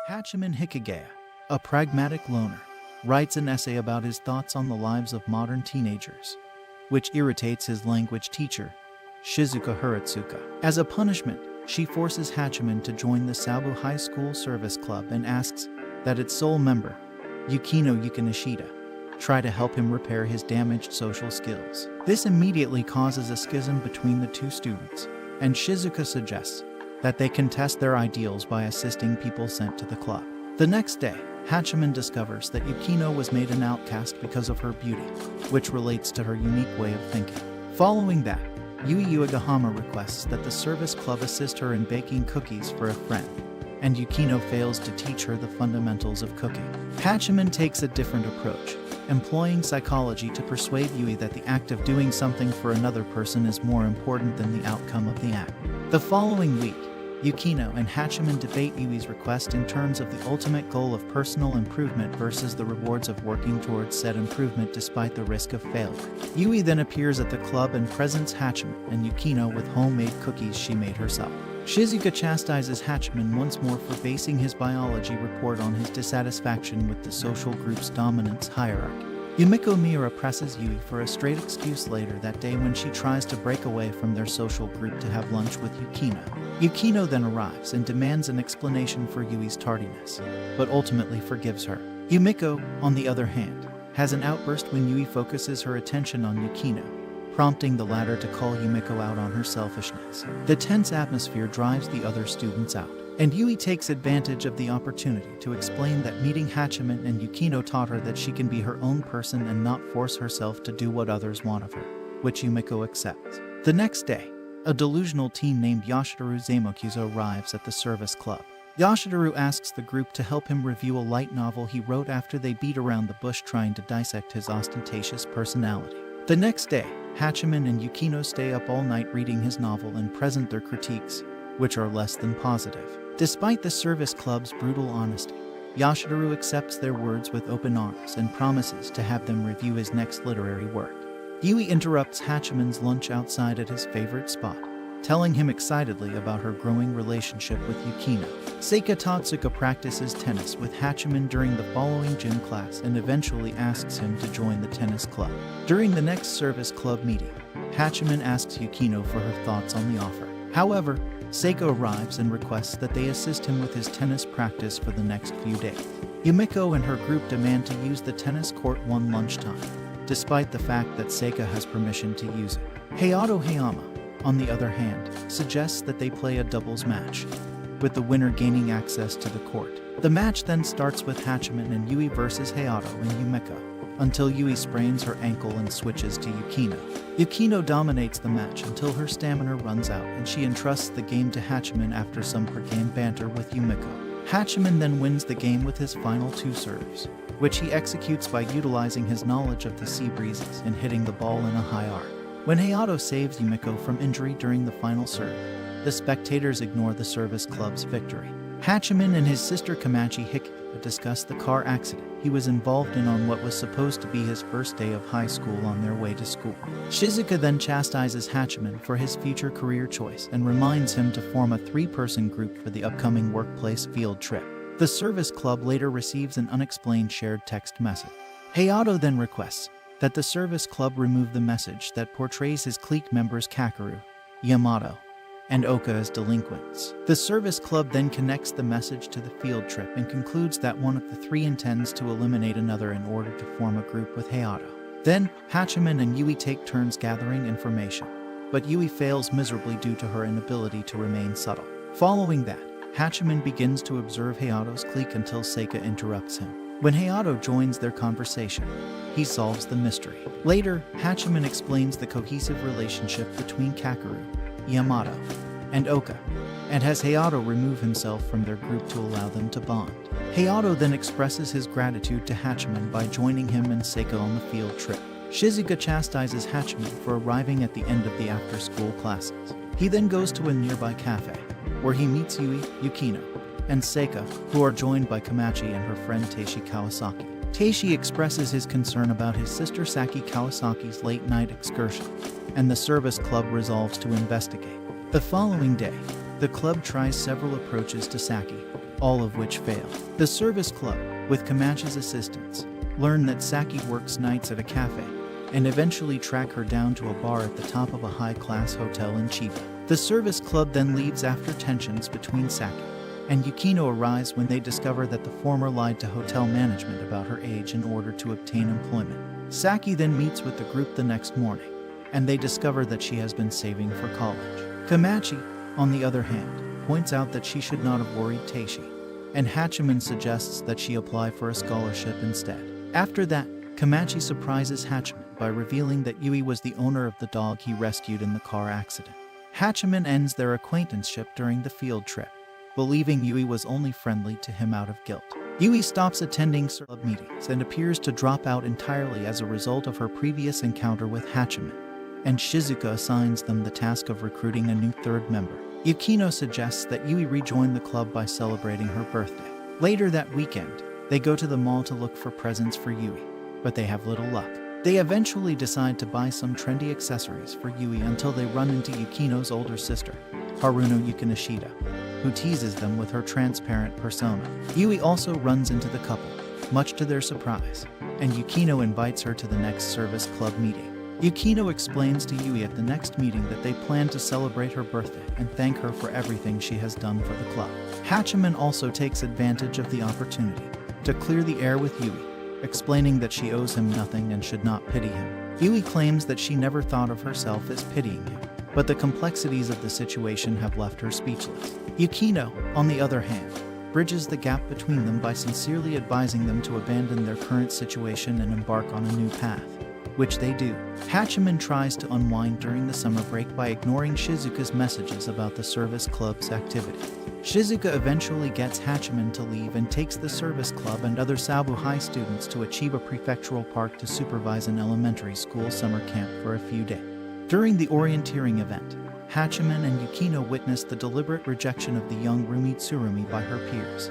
Hachiman Hikigaya, a pragmatic loner, writes an essay about his thoughts on the lives of modern teenagers, which irritates his language teacher, Shizuka Hiratsuka. As a punishment, she forces Hachiman to join the Sabu High School Service Club and asks that its sole member, Yukino Yukinishida, try to help him repair his damaged social skills. This immediately causes a schism between the two students, and Shizuka suggests that they contest their ideals by assisting people sent to the club. The next day, Hachiman discovers that Yukino was made an outcast because of her beauty, which relates to her unique way of thinking. Following that, Yui Uegahama requests that the service club assist her in baking cookies for a friend, and Yukino fails to teach her the fundamentals of cooking. Hachiman takes a different approach, employing psychology to persuade Yui that the act of doing something for another person is more important than the outcome of the act. The following week, Yukino and Hachiman debate Yui's request in terms of the ultimate goal of personal improvement versus the rewards of working towards said improvement despite the risk of failure. Yui then appears at the club and presents Hachiman and Yukino with homemade cookies she made herself. Shizuka chastises Hachiman once more for basing his biology report on his dissatisfaction with the social group's dominance hierarchy. Yumiko Miura presses Yui for a straight excuse later that day when she tries to break away from their social group to have lunch with Yukino. Yukino then arrives and demands an explanation for Yui's tardiness, but ultimately forgives her. Yumiko, on the other hand, has an outburst when Yui focuses her attention on Yukino, prompting the latter to call Yumiko out on her selfishness. The tense atmosphere drives the other students out, and Yui takes advantage of the opportunity to explain that meeting Hachiman and Yukino taught her that she can be her own person and not force herself to do what others want of her, which Yumiko accepts. The next day, a delusional teen named Yoshiteru Zamokuzo arrives at the service club. Yoshiteru asks the group to help him review a light novel he wrote after they beat around the bush trying to dissect his ostentatious personality. The next day, Hachiman and Yukino stay up all night reading his novel and present their critiques, which are less than positive. Despite the service club's brutal honesty, Yoshiteru accepts their words with open arms and promises to have them review his next literary work. Yui interrupts Hachiman's lunch outside at his favorite spot, telling him excitedly about her growing relationship with Yukino. Seika Tatsuka practices tennis with Hachiman during the following gym class and eventually asks him to join the tennis club. During the next service club meeting, Hachiman asks Yukino for her thoughts on the offer. However, Seiko arrives and requests that they assist him with his tennis practice for the next few days. Yumiko and her group demand to use the tennis court one lunchtime, despite the fact that Seika has permission to use it. Hayato Hayama, on the other hand, suggests that they play a doubles match, with the winner gaining access to the court. The match then starts with Hachiman and Yui versus Hayato and Yumiko, until Yui sprains her ankle and switches to Yukino. Yukino dominates the match until her stamina runs out and she entrusts the game to Hachiman after some per-game banter with Yumiko. Hachiman then wins the game with his final two serves, which he executes by utilizing his knowledge of the sea breezes and hitting the ball in a high arc. When Hayato saves Yumiko from injury during the final serve, the spectators ignore the service club's victory. Hachiman and his sister Komachi Hikigaya discuss the car accident he was involved in on what was supposed to be his first day of high school on their way to school. Shizuka then chastises Hachiman for his future career choice and reminds him to form a 3-person group for the upcoming workplace field trip. The service club later receives an unexplained shared text message. Hayato then requests that the service club remove the message that portrays his clique members Kakeru, Yamato, and Oka as delinquents. The service club then connects the message to the field trip and concludes that one of the 3 intends to eliminate another in order to form a group with Hayato. Then, Hachiman and Yui take turns gathering information, but Yui fails miserably due to her inability to remain subtle. Following that, Hachiman begins to observe Hayato's clique until Seika interrupts him. When Hayato joins their conversation, he solves the mystery. Later, Hachiman explains the cohesive relationship between Kakeru, Yamato, and Oka, and has Hayato remove himself from their group to allow them to bond. Hayato then expresses his gratitude to Hachiman by joining him and Seika on the field trip. Shizuka chastises Hachiman for arriving at the end of the after-school classes. He then goes to a nearby cafe, where he meets Yui, Yukino, and Seika, who are joined by Komachi and her friend Teishi Kawasaki. Teishi expresses his concern about his sister Saki Kawasaki's late-night excursion, and the service club resolves to investigate. The following day, the club tries several approaches to Saki, all of which fail. The service club, with Komachi's assistance, learn that Saki works nights at a cafe and eventually track her down to a bar at the top of a high-class hotel in Chiba. The service club then leaves after tensions between Saki and Yukino arise when they discover that the former lied to hotel management about her age in order to obtain employment. Saki then meets with the group the next morning, and they discover that she has been saving for college. Komachi, on the other hand, points out that she should not have worried Teishi, and Hachiman suggests that she apply for a scholarship instead. After that, Komachi surprises Hachiman by revealing that Yui was the owner of the dog he rescued in the car accident. Hachiman ends their acquaintanceship during the field trip, believing Yui was only friendly to him out of guilt. Yui stops attending club meetings and appears to drop out entirely as a result of her previous encounter with Hachiman, and Shizuka assigns them the task of recruiting a new third member. Yukino suggests that Yui rejoin the club by celebrating her birthday. Later that weekend, they go to the mall to look for presents for Yui, but they have little luck. They eventually decide to buy some trendy accessories for Yui until they run into Yukino's older sister, Haruno Yukinishida, who teases them with her transparent persona. Yui also runs into the couple, much to their surprise, and Yukino invites her to the next service club meeting. Yukino explains to Yui at the next meeting that they plan to celebrate her birthday and thank her for everything she has done for the club. Hachiman also takes advantage of the opportunity to clear the air with Yui, explaining that she owes him nothing and should not pity him. Yui claims that she never thought of herself as pitying him, but the complexities of the situation have left her speechless. Yukino, on the other hand, bridges the gap between them by sincerely advising them to abandon their current situation and embark on a new path, which they do. Hachiman tries to unwind during the summer break by ignoring Shizuka's messages about the service club's activities. Shizuka eventually gets Hachiman to leave and takes the service club and other Sabu High students to Achiba Prefectural Park to supervise an elementary school summer camp for a few days. During the orienteering event, Hachiman and Yukino witness the deliberate rejection of the young Rumi Tsurumi by her peers,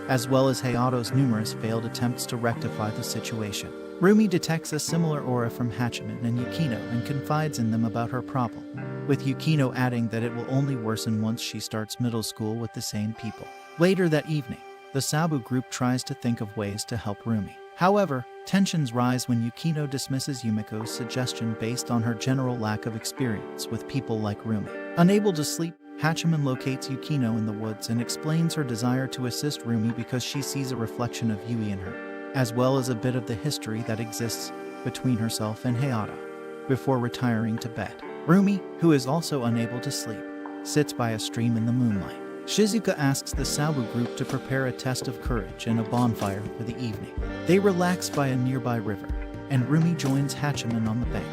as well as Hayato's numerous failed attempts to rectify the situation. Rumi detects a similar aura from Hachiman and Yukino and confides in them about her problem, with Yukino adding that it will only worsen once she starts middle school with the same people. Later that evening, the Sabu group tries to think of ways to help Rumi. However, tensions rise when Yukino dismisses Yumiko's suggestion based on her general lack of experience with people like Rumi. Unable to sleep, Hachiman locates Yukino in the woods and explains her desire to assist Rumi because she sees a reflection of Yui in her, as well as a bit of the history that exists between herself and Hayato, before retiring to bed. Rumi, who is also unable to sleep, sits by a stream in the moonlight. Shizuka asks the Sabu group to prepare a test of courage and a bonfire for the evening. They relax by a nearby river, and Rumi joins Hachiman on the bank,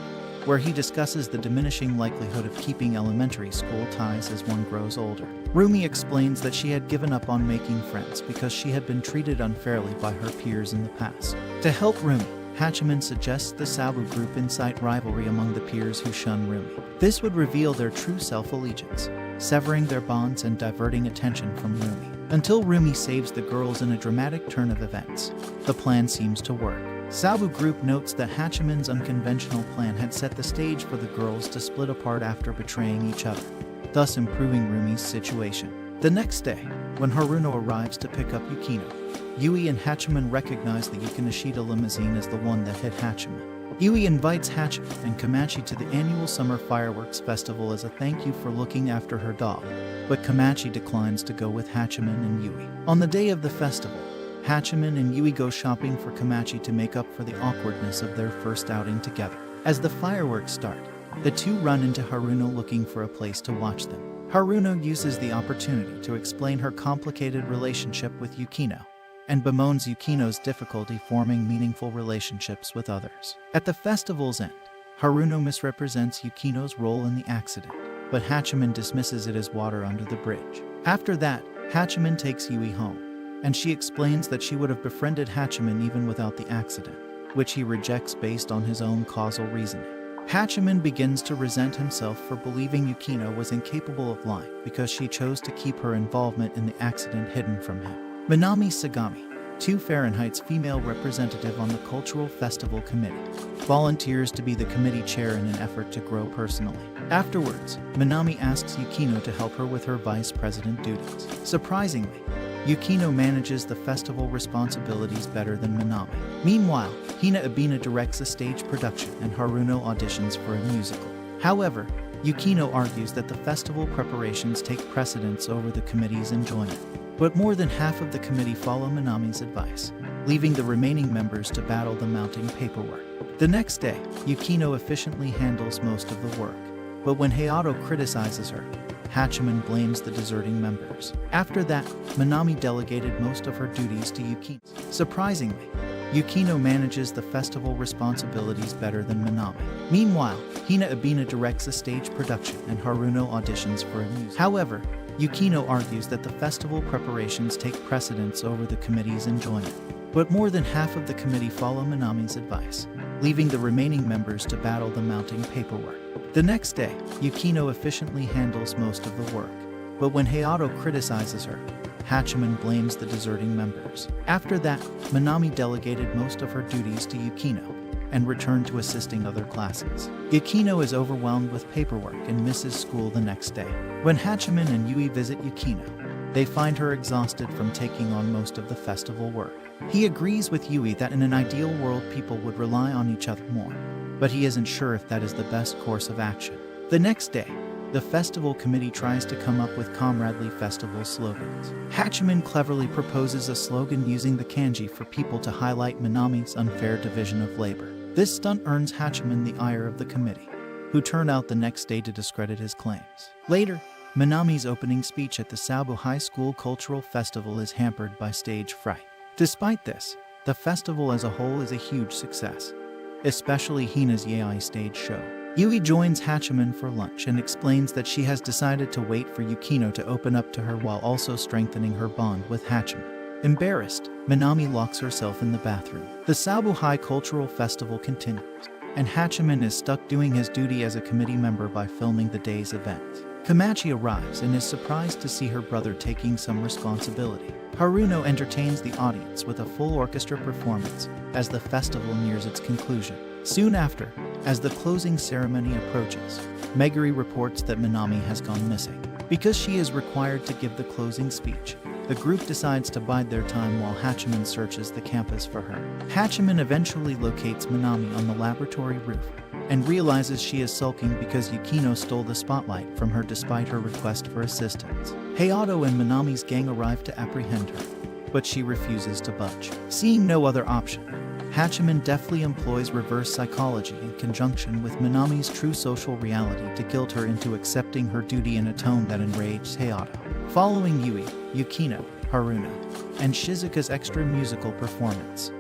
where he discusses the diminishing likelihood of keeping elementary school ties as one grows older. Rumi explains that she had given up on making friends because she had been treated unfairly by her peers in the past. To help Rumi, Hachiman suggests the Sabu group incite rivalry among the peers who shun Rumi. This would reveal their true self-allegiance, severing their bonds and diverting attention from Rumi. Until Rumi saves the girls in a dramatic turn of events, the plan seems to work. Sabu group notes that Hachiman's unconventional plan had set the stage for the girls to split apart after betraying each other, thus improving Rumi's situation. The next day, when Haruno arrives to pick up Yukino, Yui and Hachiman recognize the Yukinishida limousine as the one that hit Hachiman. Yui invites Hachiman and Komachi to the annual summer fireworks festival as a thank you for looking after her dog, but Komachi declines to go with Hachiman and Yui. On the day of the festival, Hachiman and Yui go shopping for Komachi to make up for the awkwardness of their first outing together. As the fireworks start, the two run into Haruno looking for a place to watch them. Haruno uses the opportunity to explain her complicated relationship with Yukino, and bemoans Yukino's difficulty forming meaningful relationships with others. At the festival's end, Haruno misrepresents Yukino's role in the accident, but Hachiman dismisses it as water under the bridge. After that, Hachiman takes Yui home, and she explains that she would have befriended Hachiman even without the accident, which he rejects based on his own causal reasoning. Hachiman begins to resent himself for believing Yukino was incapable of lying because she chose to keep her involvement in the accident hidden from him. Minami Sagami, 2 Fahrenheit's female representative on the Cultural Festival Committee, volunteers to be the committee chair in an effort to grow personally. Afterwards, Minami asks Yukino to help her with her vice president duties. Surprisingly, Yukino manages the festival responsibilities better than Minami. Meanwhile, Hina Abina directs a stage production and Haruno auditions for a musical. However, Yukino argues that the festival preparations take precedence over the committee's enjoyment. But more than half of the committee follow Minami's advice, leaving the remaining members to battle the mounting paperwork. The next day, Yukino efficiently handles most of the work. But when Hayato criticizes her, Hachiman blames the deserting members. After that, Minami delegated most of her duties to Yukino. Surprisingly, Yukino manages the festival responsibilities better than Minami. Meanwhile, Hina Abina directs a stage production and Haruno auditions for a musical. However, Yukino argues that the festival preparations take precedence over the committee's enjoyment. But more than half of the committee follow Minami's advice, leaving the remaining members to battle the mounting paperwork. The next day, Yukino efficiently handles most of the work. But when Hayato criticizes her, Hachiman blames the deserting members. After that, Minami delegated most of her duties to Yukino and returned to assisting other classes. Yukino is overwhelmed with paperwork and misses school the next day. When Hachiman and Yui visit Yukino, they find her exhausted from taking on most of the festival work. He agrees with Yui that in an ideal world people would rely on each other more, but he isn't sure if that is the best course of action. The next day, the festival committee tries to come up with comradely festival slogans. Hachiman cleverly proposes a slogan using the kanji for people to highlight Minami's unfair division of labor. This stunt earns Hachiman the ire of the committee, who turn out the next day to discredit his claims. Later, Minami's opening speech at the Sabu High School Cultural Festival is hampered by stage fright. Despite this, the festival as a whole is a huge success, especially Hina's Yaoi stage show. Yui joins Hachiman for lunch and explains that she has decided to wait for Yukino to open up to her while also strengthening her bond with Hachiman. Embarrassed, Minami locks herself in the bathroom. The Sabu High Cultural Festival continues, and Hachiman is stuck doing his duty as a committee member by filming the day's events. Komachi arrives and is surprised to see her brother taking some responsibility. Haruno entertains the audience with a full orchestra performance as the festival nears its conclusion. Soon after, as the closing ceremony approaches, Meguri reports that Minami has gone missing. Because she is required to give the closing speech, the group decides to bide their time while Hachiman searches the campus for her. Hachiman eventually locates Minami on the laboratory roof and realizes she is sulking because Yukino stole the spotlight from her despite her request for assistance. Hayato and Minami's gang arrive to apprehend her, but she refuses to budge. Seeing no other option, Hachiman deftly employs reverse psychology in conjunction with Minami's true social reality to guilt her into accepting her duty in a tone that enraged Hayato. Following Yui, Yukino, Haruno, and Shizuka's extra musical performance,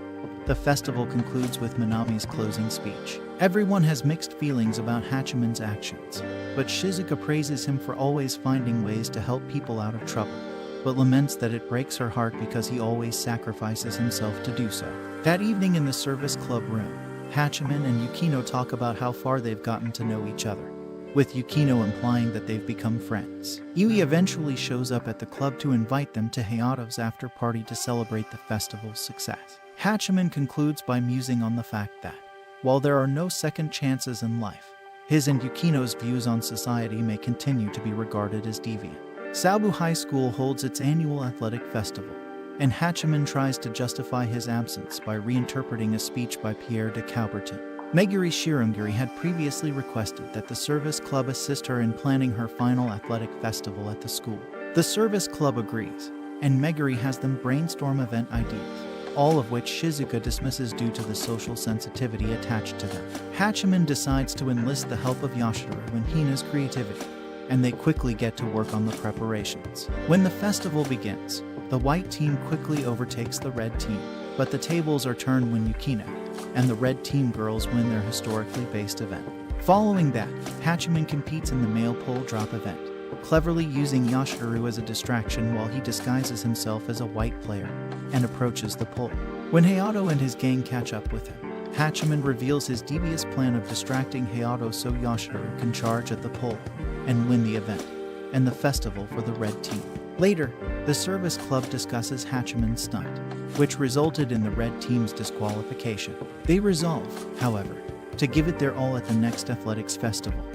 the festival concludes with Minami's closing speech. Everyone has mixed feelings about Hachiman's actions, but Shizuka praises him for always finding ways to help people out of trouble, but laments that it breaks her heart because he always sacrifices himself to do so. That evening in the service club room, Hachiman and Yukino talk about how far they've gotten to know each other, with Yukino implying that they've become friends. Yui eventually shows up at the club to invite them to Hayato's after party to celebrate the festival's success. Hachiman concludes by musing on the fact that, while there are no second chances in life, his and Yukino's views on society may continue to be regarded as deviant. Sabu High School holds its annual athletic festival, and Hachiman tries to justify his absence by reinterpreting a speech by Pierre de Coubertin. Meguri Shirogiri had previously requested that the service club assist her in planning her final athletic festival at the school. The service club agrees, and Meguri has them brainstorm event ideas, all of which Shizuka dismisses due to the social sensitivity attached to them. Hachiman decides to enlist the help of Yashiro and Hina's creativity, and they quickly get to work on the preparations. When the festival begins, the white team quickly overtakes the red team, but the tables are turned when Yukino and the red team girls win their historically based event. Following that, Hachiman competes in the male pole drop event, cleverly using Yashiro as a distraction while he disguises himself as a white player and approaches the pole. When Hayato and his gang catch up with him, Hachiman reveals his devious plan of distracting Hayato so Yashiro can charge at the pole and win the event and the festival for the red team. Later, the service club discusses Hachiman's stunt, which resulted in the red team's disqualification. They resolve, however, to give it their all at the next athletics festival.